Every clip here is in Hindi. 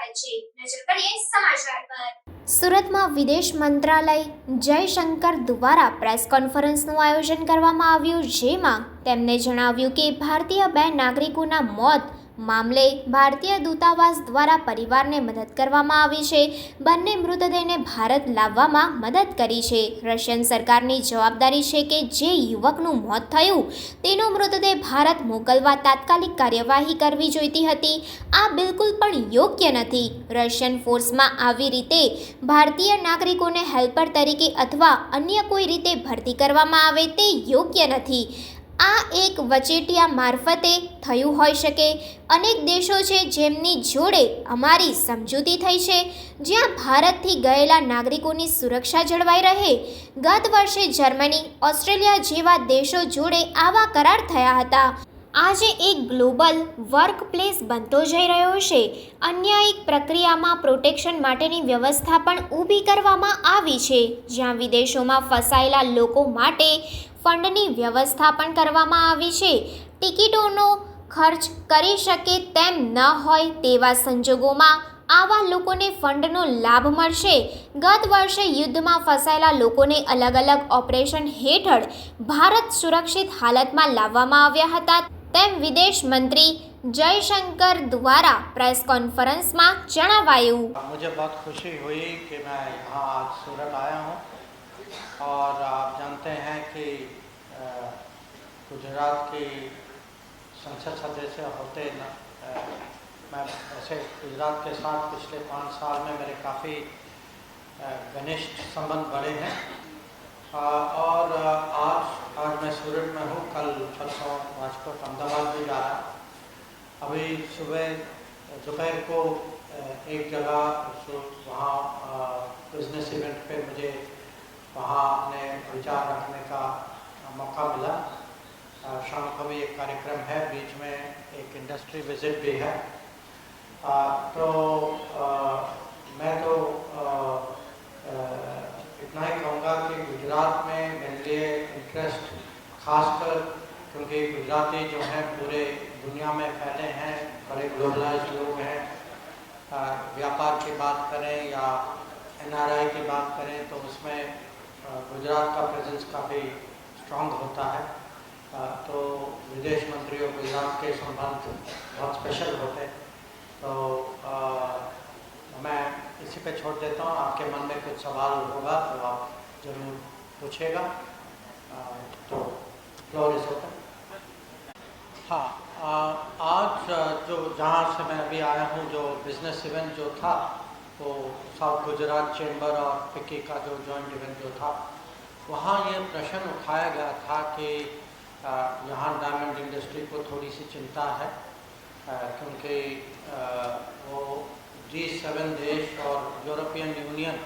આવે છે। નજર કરીએ સમાચાર પર। સુરતમાં વિદેશ મંત્રાલય જયશંકર દ્વારા પ્રેસ કોન્ફરન્સનું આયોજન કરવામાં આવ્યું, જેમાં તેમણે જણાવ્યું કે ભારતીય 2 નાગરિકોના મોત મામલે ભારતીય દૂતાવાસ દ્વારા પરિવારને મદદ કરવામાં આવી છે। બંને મૃતદેહને ભારત લાવવામાં મદદ કરી છે। રશિયન સરકારની જવાબદારી છે કે જે યુવકનું મોત થયું તેનો મૃતદેહ ભારત મોકલવા તાત્કાલિક કાર્યવાહી કરવી જોઈતી હતી। આ બિલકુલ પણ યોગ્ય નથી। રશિયન ફોર્સમાં આવી રીતે ભારતીય નાગરિકોને હેલ્પર તરીકે અથવા અન્ય કોઈ રીતે ભરતી કરવામાં આવે તે યોગ્ય નથી। આ એક વચેટિયા મારફતે થયું હોઈ શકે। અનેક દેશો છે જેમની જોડે અમારી સમજૂતી થઈ છે, જ્યાં ભારતથી ગયેલા નાગરિકોની સુરક્ષા જળવાઈ રહે। ગત વર્ષે જર્મની, ઓસ્ટ્રેલિયા જેવા દેશો જોડે આવા કરાર થયા હતા। આજે એક ગ્લોબલ વર્કપ્લેસ બનતો જઈ રહ્યો છે। અન્યાયિક પ્રક્રિયામાં પ્રોટેક્શન માટેની વ્યવસ્થા પણ ઊભી કરવામાં આવી છે, જ્યાં વિદેશોમાં ફસાયેલા લોકો માટે ફંડની વ્યવસ્થા પણ કરવામાં આવી છે। ટિકિટોનો ખર્ચ કરી શકે તેમ ન હોય તેવા સંજોગોમાં આવા લોકોને ફંડનો લાભ મળશે। ગત વર્ષે યુદ્ધમાં ફસાયેલા લોકોને અલગ અલગ ઓપરેશન હેઠળ ભારત સુરક્ષિત હાલતમાં લાવવામાં આવ્યા હતા, તેમ વિદેશ મંત્રી जयशंकर द्वारा प्रेस कॉन्फ्रेंस में जणावाયું। मुझे बहुत खुशी हुई कि मैं यहाँ आज सूरत आया हूँ और आप जानते हैं कि गुजरात की संसद सदस्य होते मैं ऐसे गुजरात के साथ पिछले 5 साल में मेरे काफ़ी घनिष्ठ संबंध बढ़े हैं और आज मैं सूरत में हूँ। कल परसों राजकोट अहमदाबाद भी जा रहा। अभी सुबह दोपहर को एक जगह वहाँ बिजनेस इवेंट पे मुझे वहाँ अपने विचार रखने का मौका मिला। शाम को भी एक कार्यक्रम है, बीच में एक इंडस्ट्री विजिट भी है। तो मैं तो इतना ही कहूँगा कि गुजरात में मेरे लिए इंटरेस्ट खासकर क्योंकि गुजराती जो हैं पूरे दुनिया में फैले हैं, बड़े ग्लोबलाइज लोग हैं। व्यापार की बात करें या NRI की बात करें तो उसमें गुजरात का प्रेजेंस काफ़ी स्ट्रॉन्ग होता है। तो विदेश मंत्री और गुजरात के संबंध बहुत स्पेशल होते हैं। तो मैं इसी पे छोड़ देता हूँ। आपके मन में कुछ सवाल होगा तो आप ज़रूर पूछिएगा। तो फ्लोर इज ओपन। हाँ, आज जो जहाँ से मैं अभी आया हूँ, जो बिज़नेस इवेंट जो था वो साउथ गुजरात चैम्बर और फिक्की का जो जॉइंट इवेंट जो था, वहाँ ये प्रश्न उठाया गया था कि यहाँ डायमंड इंडस्ट्री को थोड़ी सी चिंता है क्योंकि वो G7 देश और यूरोपियन यूनियन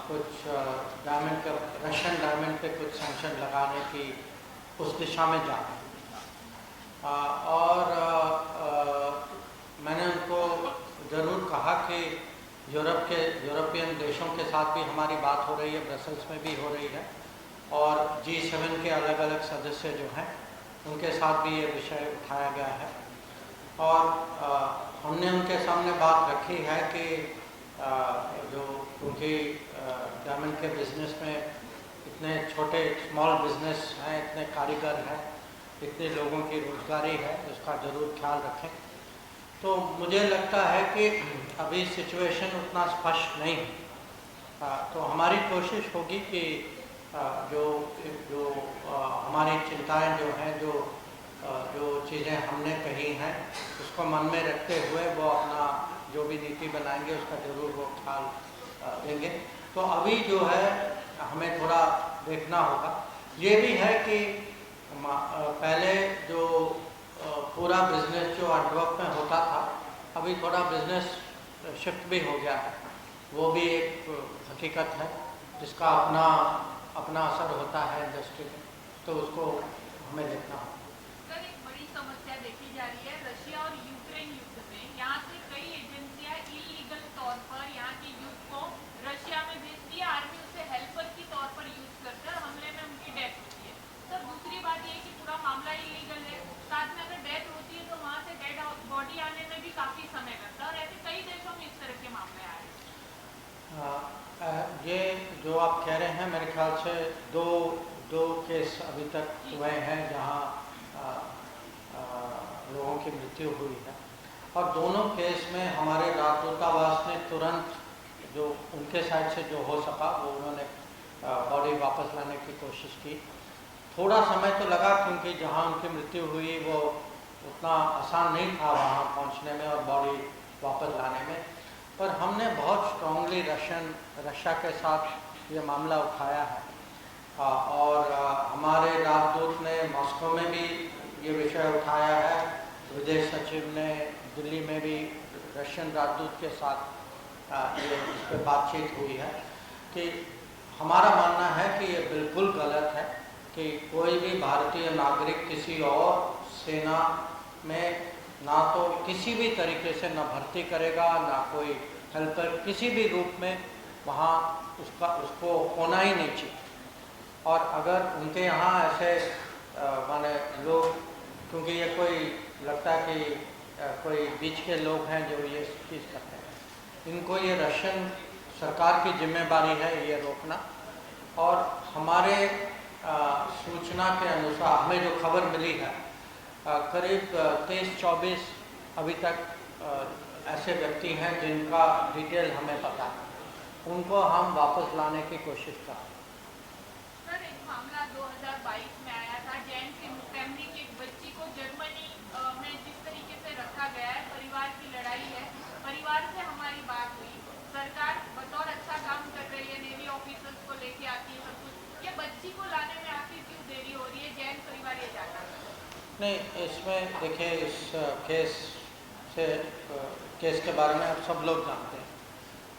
कुछ डायमंड का रशियन डायमंड पे कुछ सैंक्शन लगाने की उस दिशा में जा रहे हैं। और मैंने उनको ज़रूर कहा कि यूरोपियन देशों के साथ भी हमारी बात हो रही है, ब्रसल्स में भी हो रही है, और G7 के अलग अलग सदस्य जो हैं उनके साथ भी ये विषय उठाया गया है। और हमने उनके सामने बात रखी है कि जो क्योंकि डायमंड के बिज़नेस में इतने छोटे स्मॉल बिज़नेस हैं, इतने कारीगर हैं, इतने लोगों की रोजगारी है, उसका ज़रूर ख्याल रखें। तो मुझे लगता है कि अभी सिचुएशन उतना स्पष्ट नहीं है। तो हमारी कोशिश होगी कि जो हमारी चिंताएं जो हैं, जो चीज़ें हमने कही हैं, उसको मन में रखते हुए वो अपना जो भी नीति बनाएंगे उसका ज़रूर वो ख्याल देंगे। तो अभी जो है हमें थोड़ा देखना होगा। ये भी है कि पहले जो पूरा बिज़नेस जो एंटवर्प में होता था, अभी थोड़ा बिज़नेस शिफ्ट भी हो गया है। वो भी एक हकीकत है जिसका अपना असर होता है इंडस्ट्री में, तो उसको हमें देखना होगा। सर, एक बड़ी समस्या देखी जा रही है रशिया और यूक्रेन युद्ध में। यहाँ से कई एजेंसियां इलीगल तौर पर यहाँ के यूथ को रशिया में भेजती है, आर्मी उसे हेल्पर की तौर पर यूज करते हैं और हमले में उनकी डेथ होती है। सर, दूसरी बात ये कि पूरा मामला इलीगल है, साथ में अगर डेथ होती है तो वहाँ से डेड बॉडी आने में भी काफ़ी समय लगता है और ऐसे कई देश आप कह रहे हैं मेरे ख्याल से दो केस अभी तक हुए हैं जहां लोगों की मृत्यु हुई है, और दोनों केस में हमारे राजदूतावास ने तुरंत जो उनके साइड से जो हो सका वो उन्होंने बॉडी वापस लाने की कोशिश की। थोड़ा समय तो लगा क्योंकि जहां उनकी मृत्यु हुई वो उतना आसान नहीं था वहां पहुंचने में और बॉडी वापस लाने में, पर हमने बहुत स्ट्रांगली रशिया के साथ ये मामला उठाया है और हमारे राजदूत ने मॉस्को में भी ये विषय उठाया है, विदेश सचिव ने दिल्ली में भी रशियन राजदूत के साथ ये इस पर बातचीत हुई है कि हमारा मानना है कि ये बिल्कुल गलत है कि कोई भी भारतीय नागरिक किसी और सेना में ना तो किसी भी तरीके से ना भर्ती करेगा, ना कोई हेल्पर किसी भी रूप में वहाँ उसको होना ही नहीं चाहिए। और अगर उनके यहाँ ऐसे माने लोग, क्योंकि ये कोई लगता है कि कोई बीच के लोग हैं जो ये चीज़ करते हैं, इनको ये रशियन सरकार की जिम्मेदारी है ये रोकना। और हमारे सूचना के अनुसार हमें जो खबर मिली है करीब 23-24 अभी तक ऐसे व्यक्ति हैं जिनका डिटेल हमें पता है, उनको हम वापस लाने की कोशिश कर रहे हैं। सर, एक मामला 2022 में आया था, जैन फैमिली की एक बच्ची को जर्मनी में जिस तरीके से रखा गया है, परिवार की लड़ाई है, परिवार से हमारी बात हुई, सरकार बतौर अच्छा काम कर रही है, नेवी ऑफिसर्स को लेके आती है सब कुछ, ये बच्ची को लाने में आखिर क्यों देरी हो रही है? जैन परिवार ये चाहता है। नहीं, इसमें देखिए इस केस के बारे में आप सब लोग जानते हैं।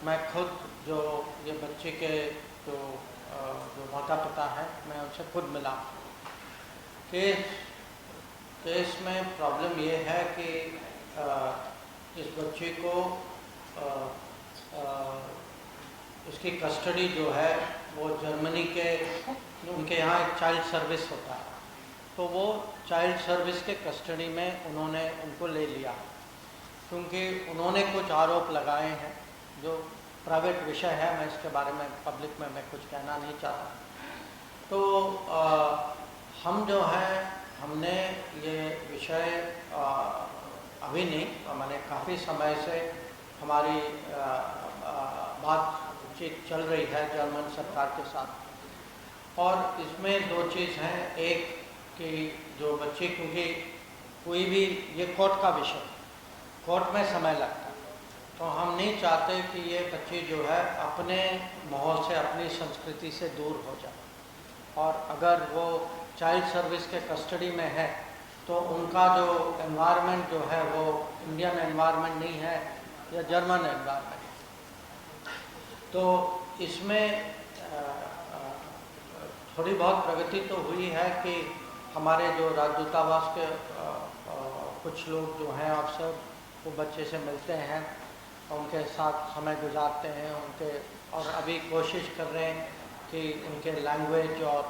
मैं खुद जो ये बच्चे के जो माता पिता हैं मैं उनसे खुद मिला। केस में प्रॉब्लम ये है कि इस बच्चे को उसकी कस्टडी जो है वो जर्मनी के उनके यहाँ एक चाइल्ड सर्विस होता है, तो वो चाइल्ड सर्विस के कस्टडी में उन्होंने उनको ले लिया, क्योंकि उन्होंने कुछ आरोप लगाए हैं जो प्राइवेट विषय है, मैं इसके बारे में पब्लिक में मैं कुछ कहना नहीं चाहता। तो हम जो हैं हमने ये विषय अभी नहीं, मैंने काफ़ी समय से हमारी बातचीत चल रही है जर्मन सरकार के साथ, और इसमें दो चीज़ हैं। एक कि जो बच्चे, क्योंकि कोई भी ये कोर्ट का विषय, कोर्ट में समय लगता है, तो हम नहीं चाहते कि ये बच्चे जो है अपने माहौल से, अपनी संस्कृति से दूर हो जाए, और अगर वो चाइल्ड सर्विस के कस्टडी में है तो उनका जो एनवायरनमेंट जो है वो इंडियन एनवायरनमेंट नहीं है या जर्मन एनवायरनमेंट। तो इसमें थोड़ी बहुत प्रगति तो हुई है कि हमारे जो राजदूतावास के कुछ लोग जो हैं अफसर वो बच्चे से मिलते हैं, उनके साथ समय गुजारते हैं, और अभी कोशिश कर रहे हैं कि उनके लैंग्वेज और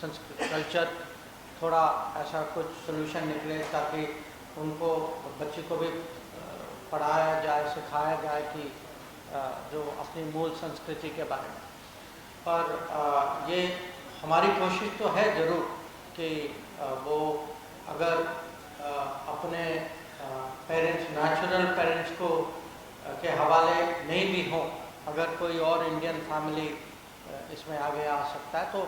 संस्कृत कल्चर थोड़ा ऐसा कुछ सोल्यूशन निकले ताकि उनको, बच्चे को भी पढ़ाया जाए, सिखाया जाए कि जो अपनी मूल संस्कृति के बारे में। पर ये हमारी कोशिश तो है ज़रूर कि वो अगर अपने पेरेंट्स, नेचुरल पेरेंट्स को के हवाले नहीं भी हों, अगर कोई और इंडियन फैमिली इसमें आगे आ सकता है तो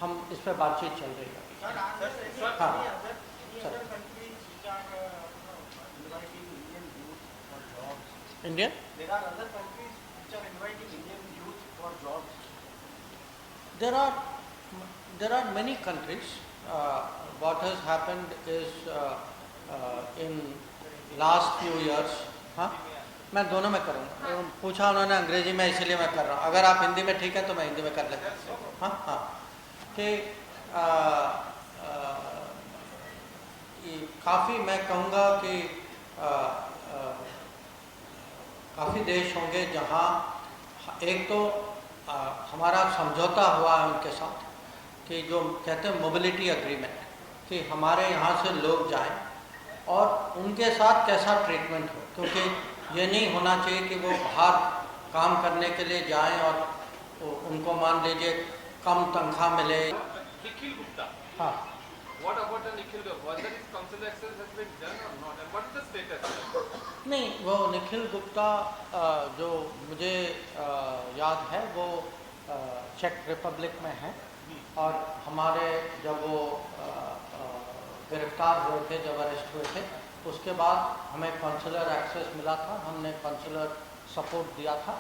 हम इस पर बातचीत चल रही है। हाँ sir, Indian there are many countries. What has happened is in last few years, हाँ मैं दोनों में करूँगा, पूछा उन्होंने अंग्रेजी में इसलिए मैं कर रहा हूँ, अगर आप हिंदी में ठीक है तो मैं हिंदी में कर लेता हूँ। हाँ हाँ कि काफ़ी मैं कहूँगा कि काफ़ी देश होंगे जहाँ एक तो हमारा समझौता हुआ है उनके साथ कि जो कहते हैं मोबिलिटी एग्रीमेंट, कि हमारे यहाँ से लोग जाएं और उनके साथ कैसा ट्रीटमेंट हो, क्योंकि ये नहीं होना चाहिए कि वो बाहर काम करने के लिए जाएं और उनको मान लीजिए कम तनख्वाह मिले। Nikhil Gupta. हाँ, What about the Nikhil Gupta? Whether his consular access has been done or not, and what is the status? नहीं, वो निखिल गुप्ता जो मुझे याद है वो चेक रिपब्लिक में है, और हमारे जब वो गिरफ्तार हुए थे, जब अरेस्ट हुए थे, उसके बाद हमें कॉन्सुलर एक्सेस मिला था, हमने कॉन्सुलर सपोर्ट दिया था,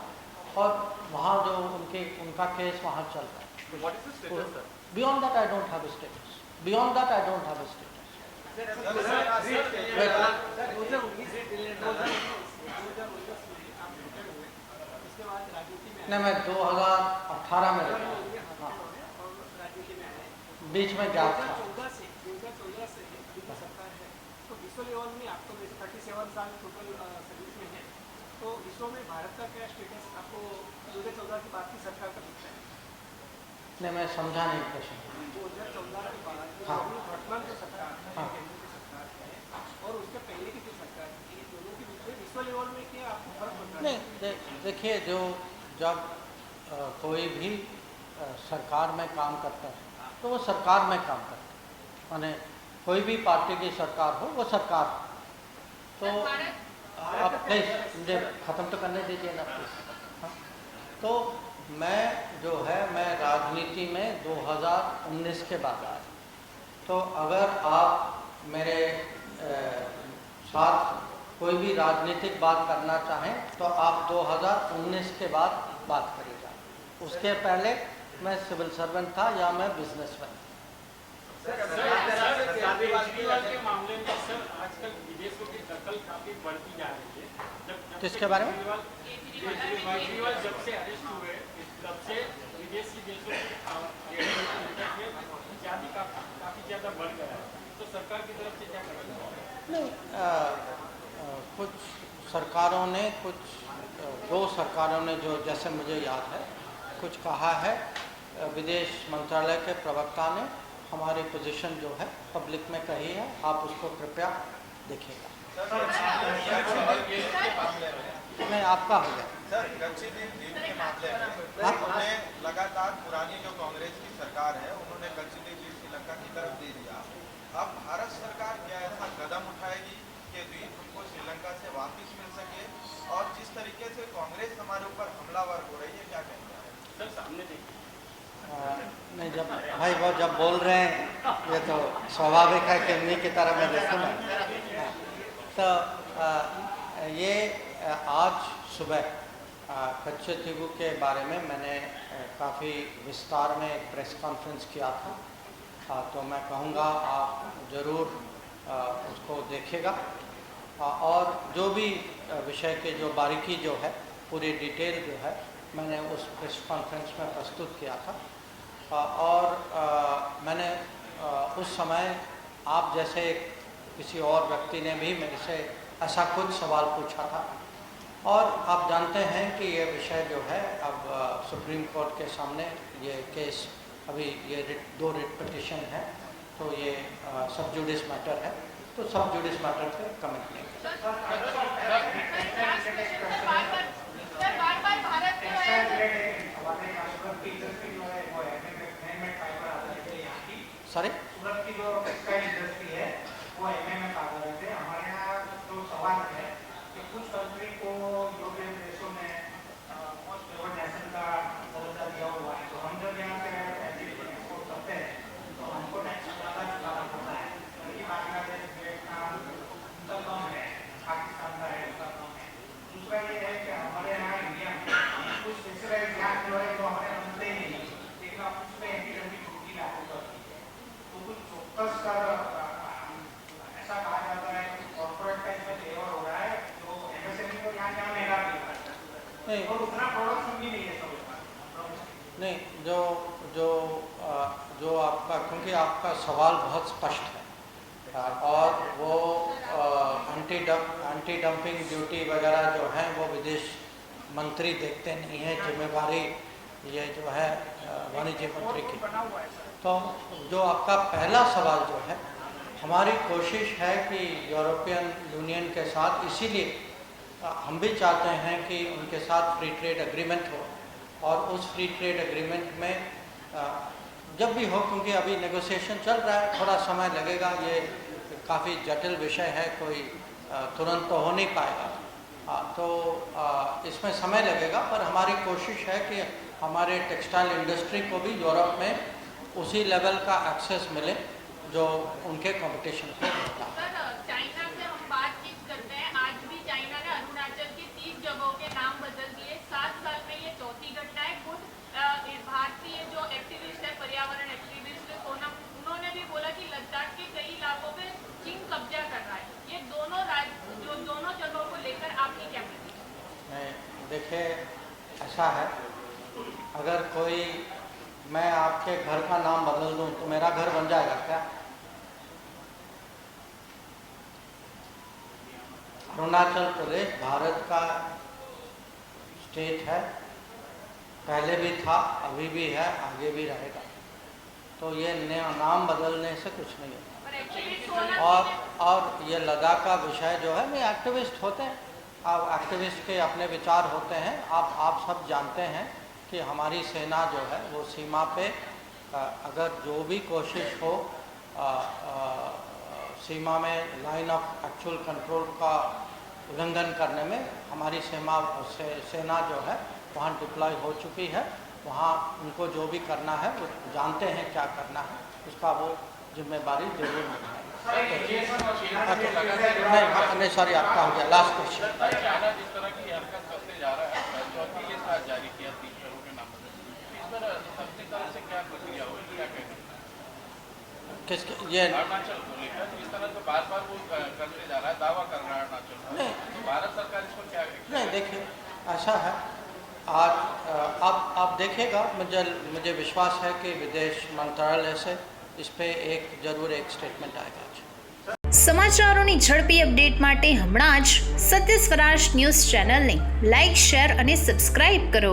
और वहाँ जो उनका केस वहाँ चल रहा है। What is the status, sir? Beyond that I don't have a status. Beyond that I don't have a status. नहीं, मैं 2018 में रहा, हाँ, बीच में गैप था। 2014 से सरकार है, तो विश्व लेवल में आपको जैसे 37 साल टोटल सर्विस में है, तो विश्व में भारत का क्या स्टेटस आपको 2014 के बाद की सरकार का दिखता है? नहीं, मैं समझा नहीं प्रश्न। 2014 के बाद हाँ। वर्तमान जो सरकार है, हाँ। केंद्र की सरकार है, और उसके पहले की जो सरकार है, ये दोनों के बीच में विश्व लेवल में क्या आपको फर्क पड़ रहा है? नहीं, देखिए, जब कोई भी सरकार में काम करता है तो वो सरकार में काम करता है, माने कोई भी पार्टी की सरकार हो वो सरकार हो। तो आप प्लीज मुझे ख़त्म तो करने दीजिए ना प्लीज। हाँ, तो मैं राजनीति में 2019 के बाद आया, तो अगर आप मेरे साथ कोई भी राजनीतिक बात करना चाहें तो आप 2019 के बाद बात करिएगा। उसके पहले मैं सिविल सर्वेंट था या मैं बिजनेसमैन। केजरीवाल के मामले में सर आजकल विदेशों की दखल काफी बढ़ती जा रही है। किसके बारे में? केजरीवाल जब से अरेस्ट हुए तब से विदेशी देशों की इत्यादि काफी ज्यादा बढ़ गया है, तो सरकार की तरफ से क्या करना है? कुछ सरकारों ने दो सरकारों ने जो, जैसे मुझे याद है, कुछ कहा है। विदेश मंत्रालय के प्रवक्ता ने हमारी पोजीशन जो है पब्लिक में कही है, आप उसको कृपया देखिएगा। नहीं, आपका हो गया सर। लक्षद्वीप के मामले में उन्होंने लगातार पुरानी जो कांग्रेस की सरकार है, उन्होंने लक्षद्वीप श्रीलंका की तरफ दे दिया। अब भारत सरकार क्या ऐसा कदम उठाएगी कि द्वीप को श्रीलंका से वापस मिल सके? और जिस तरीके से कांग्रेस हमारे ऊपर हमलावर हो रही है, क्या कहते हैं सर? सामने देखिए। नहीं, जब भाई वो जब बोल रहे हैं ये तो स्वाभाविक है कि उन्हीं की तरह मैं देखूँ ना। तो ये आज सुबह कच्छतीबू के बारे में मैंने काफ़ी विस्तार में एक प्रेस कॉन्फ्रेंस किया था, तो मैं कहूँगा आप ज़रूर उसको देखिएगा, और जो भी विषय के जो बारीकी जो है, पूरी डिटेल जो है, मैंने उस प्रेस कॉन्फ्रेंस में प्रस्तुत किया था। और मैंने उस समय आप जैसे किसी और व्यक्ति ने भी मेरे से ऐसा कुछ सवाल पूछा था, और आप जानते हैं कि ये विषय जो है अब सुप्रीम कोर्ट के सामने ये केस, अभी ये दो रिट पिटिशन है, तो ये सब जुडिस मैटर है, तो सब जुडिस मैटर पे कमेंट नहीं सॉरी सूरत की जो टेक्सटाइल इंडस्ट्री है वो एमएमए कार्यरत है। हमारे यहाँ जो सवाल है कि कुछ कंट्री को यूरोपियन देशों में मोस्ट फेवर्ड नेशन का दर्जा दिया हुआ है, तो हम जब यहाँ से एक्सपोर्ट करते हैं तो हमको टैक्स ज़्यादा चुकाना पड़ता है, जबकि बांग्लादेश, वियतनाम उनका कम है, पाकिस्तान का है उनका कम है। दूसरा ये है कि हमारे यहाँ इंडिया में कुछ स्पेशलाइज यहाँ जो है जो हमारे बनते ही नहीं, लेकिन आप उसमें एंटी डंपिंग ड्यूटी लागू करती है। ऐसा कहा जाता है कि कॉर्पोरेट का इसमें फेवर हो रहा है, जो एमएसएमई को यहाँ क्या महंगा मिल रहा है और उतना प्रोडक्शन भी नहीं है सब। नहीं, जो आपका, क्योंकि आपका सवाल बहुत स्पष्ट है, और वो एंटी डंपिंग ड्यूटी वगैरह जो है वो विदेश मंत्री देखते नहीं हैं, जिम्मेवारी ये जो है वाणिज्य मंत्री की। तो जो आपका पहला सवाल जो है, हमारी कोशिश है कि यूरोपियन यूनियन के साथ, इसीलिए हम भी चाहते हैं कि उनके साथ फ्री ट्रेड एग्रीमेंट हो, और उस फ्री ट्रेड एग्रीमेंट में जब भी हो, क्योंकि अभी नेगोशिएशन चल रहा है, थोड़ा समय लगेगा, ये काफ़ी जटिल विषय है, कोई तुरंत तो हो नहीं पाएगा, तो इसमें समय लगेगा। पर हमारी कोशिश है कि हमारे टेक्सटाइल इंडस्ट्री को भी यूरोप में उसी लेवल का एक्सेस मिले जो उनके कंपटीशन पे होता है। सर, चाइना से हम बातचीत करते हैं, आज भी चाइना ने अरुणाचल की 30 जगहों के नाम बदल दिए। 7 साल में ये चौथी घटना है। खुद भारतीय जो एक्टिविस्ट है, पर्यावरण एक्टिविस्ट सोनम, उन्होंने भी बोला कि लद्दाख के कई इलाकों पे चीन कब्जा कर रहा है। ये दोनों जगहों को लेकर आपकी क्या प्रतिक्रिया? देखिए, ऐसा है, अगर कोई मैं आपके घर का नाम बदल दूं तो मेरा घर बन जाएगा क्या? अरुणाचल प्रदेश भारत का स्टेट है, पहले भी था, अभी भी है, आगे भी रहेगा, तो ये नाम बदलने से कुछ नहीं होता। और ये लद्दाख का विषय जो है, मैं एक्टिविस्ट होते हैं, अब एक्टिविस्ट के अपने विचार होते हैं। आप सब जानते हैं कि हमारी सेना जो है वो सीमा पे अगर जो भी कोशिश हो सीमा में लाइन ऑफ एक्चुअल कंट्रोल का उल्लंघन करने में, हमारी सेना जो है वहाँ डिप्लॉय हो चुकी है। वहाँ उनको जो भी करना है वो जानते हैं क्या करना है, उसका वो जिम्मेदारी जरूर निभाएंगे। नहीं सॉरी, आपका हो गया लास्ट क्वेश्चन। चाइना जिस तरह की हरकत करते जा रहा है, चौथी के साथ जारी किया 30 जगहों के नाम, इस पर अपनी तरह से क्या प्रक्रिया होगी, क्या कहना किसके? ये अरुणाचल को लेकर जिस तरह से बार बार वो करते जा रहा है, दावा कर रहा है अरुणाचल, तो भारत सरकार इसको क्या नहीं, देखिए ऐसा है, आज आप देखिएगा, मुझे विश्वास है कि विदेश मंत्रालय से इस पे जरूर एक स्टेटमेंट आएगा। સમાચારોની ઝડપી અપડેટ માટે હમણાં જ સત્ય સ્વરાજ ન્યૂઝ ચેનલને લાઇક, શેર અને સબસ્ક્રાઇબ કરો।